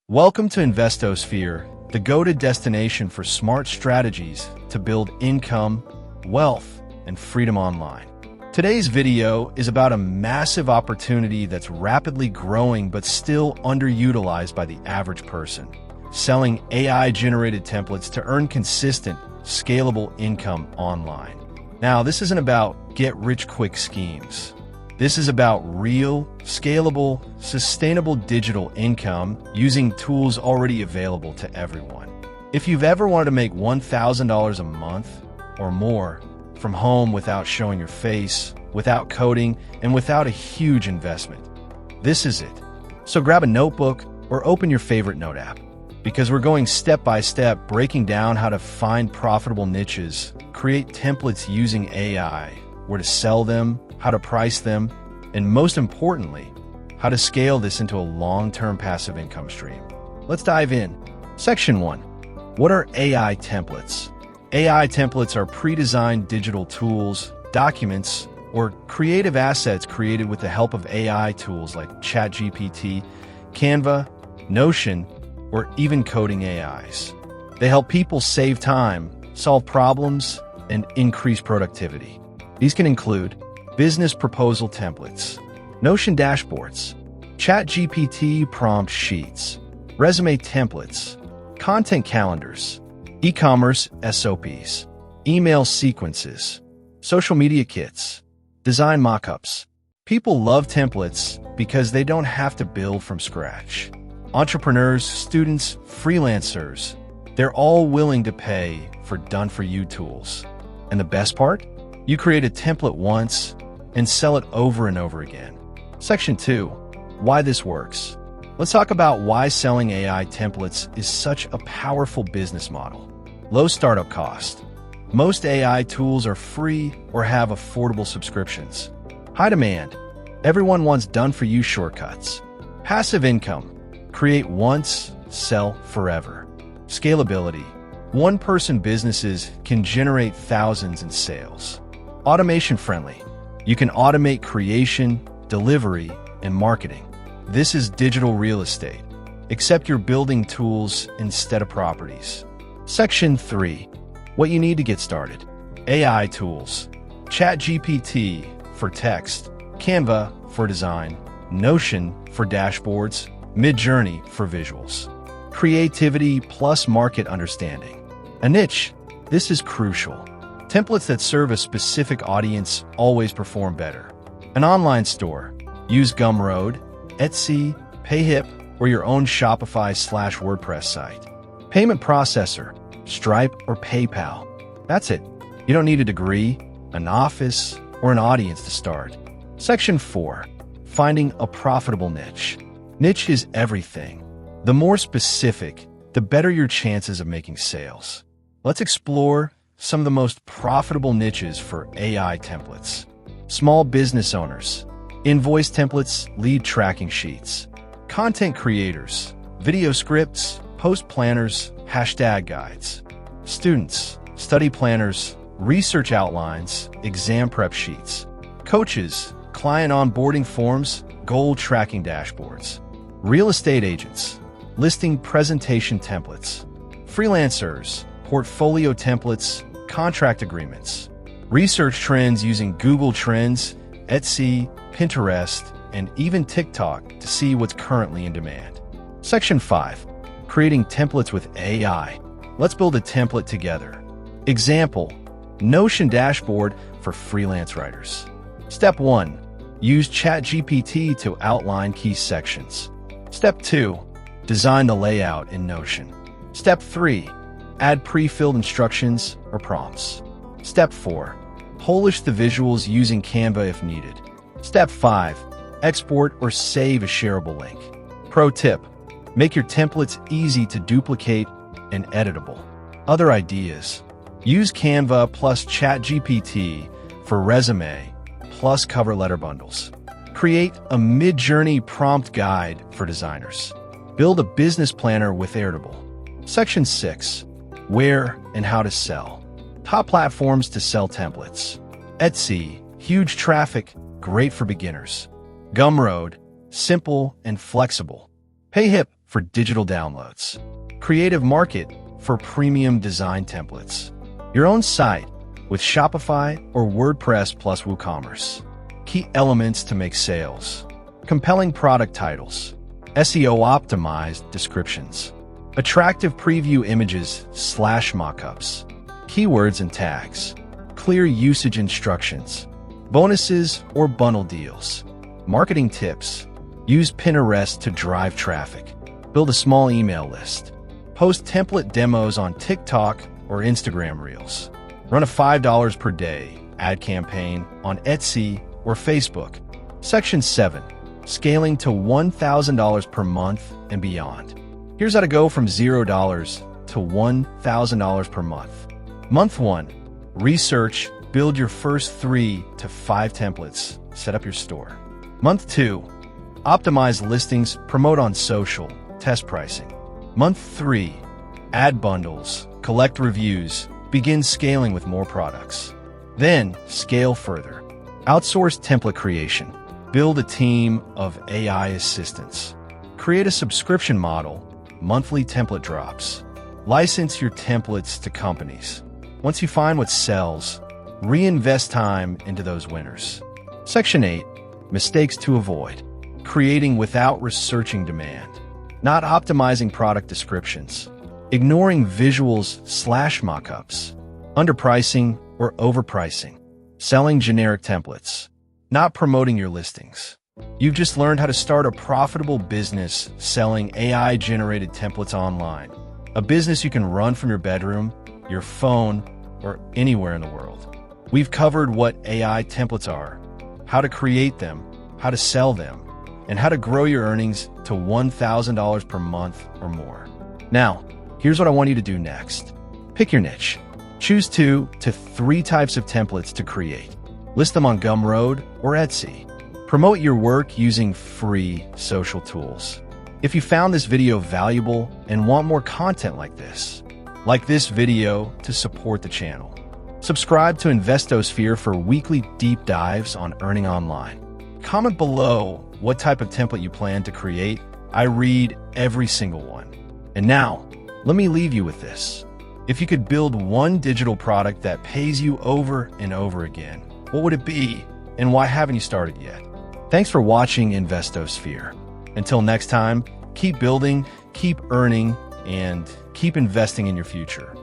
Welcome to Investosphere, the go-to destination for smart strategies to build income, wealth, and freedom online. Today's video is about a massive opportunity that's rapidly growing but still underutilized by the average person: selling AI-generated templates to earn consistent, scalable income online. Now, this isn't about get-rich-quick schemes. This is about real, scalable, sustainable digital income using tools already available to everyone. If you've ever wanted to make $1,000 a month or more from home without showing your face, without coding, and without a huge investment, this is it. So grab a notebook or open your favorite note app, because we're going step by step, breaking down how to find profitable niches, create templates using AI, where to sell them, how to price them, and most importantly, how to scale this into a long-term passive income stream. Let's dive in. Section 1. What are AI templates? AI templates are pre-designed digital tools, documents, or creative assets created with the help of AI tools like ChatGPT, Canva, Notion, or even coding AIs. They help people save time, solve problems, and increase productivity. These can include business proposal templates, Notion dashboards, ChatGPT prompt sheets, resume templates, content calendars, e-commerce SOPs, email sequences, social media kits, design mockups. People love templates because they don't have to build from scratch. Entrepreneurs, students, freelancers, they're all willing to pay for done-for-you tools. And the best part? You create a template once and sell it over and over again. Section 2. Why this works. Let's talk about why selling AI templates is such a powerful business model. Low startup cost. Most AI tools are free or have affordable subscriptions. High demand. Everyone wants done-for-you shortcuts. Passive income. Create once, sell forever. Scalability. One-person businesses can generate thousands in sales. Automation friendly. You can automate creation, delivery, and marketing. This is digital real estate, except you're building tools instead of properties. Section 3. What you need to get started. AI tools. ChatGPT for text, Canva for design, Notion for dashboards, Midjourney for visuals. Creativity plus market understanding. A niche. This is crucial. Templates that serve a specific audience always perform better. An online store. Use Gumroad, Etsy, Payhip, or your own Shopify/WordPress site. Payment processor. Stripe or PayPal. That's it. You don't need a degree, an office, or an audience to start. Section 4. Finding a profitable niche. Niche is everything. The more specific, the better your chances of making sales. Let's explore some of the most profitable niches for AI templates. Small business owners. Invoice templates, lead tracking sheets. Content creators. Video scripts, post planners, hashtag guides. Students. Study planners, research outlines, exam prep sheets. Coaches. Client onboarding forms, goal tracking dashboards. Real estate agents. Listing presentation templates. Freelancers. Portfolio templates, contract agreements. Research trends using Google Trends, Etsy, Pinterest, and even TikTok to see what's currently in demand. Section 5. Creating templates with AI. Let's build a template together. Example: Notion dashboard for freelance writers. Step 1. Use ChatGPT to outline key sections. Step 2. Design the layout in Notion. Step 3. Add pre-filled instructions or prompts. Step 4. Polish the visuals using Canva if needed. Step 5. Export or save a shareable link. Pro tip: make your templates easy to duplicate and editable. Other ideas: use Canva plus ChatGPT for resume plus cover letter bundles. Create a Midjourney prompt guide for designers. Build a business planner with Airtable. Section 6. Where and how to sell. Top platforms to sell templates. Etsy, huge traffic, great for beginners. Gumroad, simple and flexible. Payhip for digital downloads. Creative Market for premium design templates. Your own site with Shopify or WordPress plus WooCommerce. Key elements to make sales. Compelling product titles. SEO-optimized descriptions. Attractive preview images / mockups. Keywords and tags. Clear usage instructions. Bonuses or bundle deals. Marketing tips. Use Pinterest to drive traffic. Build a small email list. Post template demos on TikTok or Instagram Reels. Run a $5 per day ad campaign on Etsy or Facebook. Section 7. Scaling to $1,000 per month and beyond. Here's how to go from $0 to $1,000 per month. Month 1. Research, build your first 3 to 5 templates, set up your store. Month 2. Optimize listings, promote on social, test pricing. Month 3. Add bundles, collect reviews, begin scaling with more products. Then, scale further. Outsource template creation. Build a team of AI assistants. Create a subscription model, monthly template drops. License your templates to companies. Once you find what sells, reinvest time into those winners. Section 8. Mistakes to avoid. Creating without researching demand. Not optimizing product descriptions. Ignoring visuals / mockups. Underpricing or overpricing. Selling generic templates. Not promoting your listings. You've just learned how to start a profitable business selling AI-generated templates online. A business you can run from your bedroom, your phone, or anywhere in the world. We've covered what AI templates are, how to create them, how to sell them, and how to grow your earnings to $1,000 per month or more. Now, here's what I want you to do next. Pick your niche. Choose 2 to 3 types of templates to create. List them on Gumroad or Etsy. Promote your work using free social tools. If you found this video valuable and want more content like this video to support the channel. Subscribe to Investosphere for weekly deep dives on earning online. Comment below what type of template you plan to create. I read every single one. And now, let me leave you with this. If you could build one digital product that pays you over and over again, what would it be, and why haven't you started yet? Thanks for watching Investosphere. Until next time, keep building, keep earning, and keep investing in your future.